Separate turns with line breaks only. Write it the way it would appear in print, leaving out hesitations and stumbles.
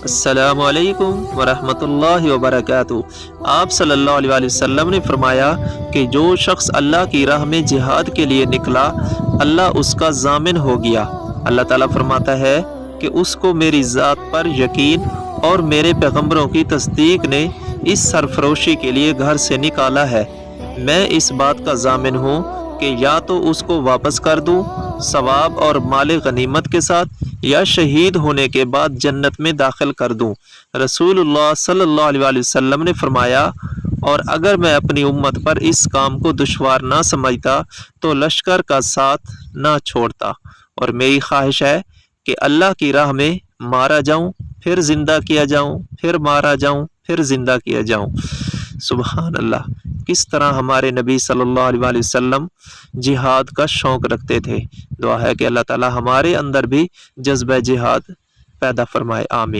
السلام علیکم ورحمۃ اللہ وبرکاتہ۔ آپ صلی اللہ علیہ وسلم نے فرمایا کہ جو شخص اللہ کی راہ میں جہاد کے لیے نکلا، اللہ اس کا ضامن ہو گیا۔ اللہ تعالیٰ فرماتا ہے کہ اس کو میری ذات پر یقین اور میرے پیغمبروں کی تصدیق نے اس سرفروشی کے لیے گھر سے نکالا ہے۔ میں اس بات کا ضامن ہوں کہ یا تو اس کو واپس کر دوں ثواب اور مال غنیمت کے ساتھ، یا شہید ہونے کے بعد جنت میں داخل کر دوں۔ رسول اللہ صلی اللہ علیہ وسلم نے فرمایا، اور اگر میں اپنی امت پر اس کام کو دشوار نہ سمجھتا تو لشکر کا ساتھ نہ چھوڑتا، اور میری خواہش ہے کہ اللہ کی راہ میں مارا جاؤں، پھر زندہ کیا جاؤں، پھر مارا جاؤں، پھر زندہ کیا جاؤں۔ سبحان اللہ! کس طرح ہمارے نبی صلی اللہ علیہ وسلم جہاد کا شوق رکھتے تھے۔ دعا ہے کہ اللہ تعالی ہمارے اندر بھی جذبہ جہاد پیدا فرمائے، آمین۔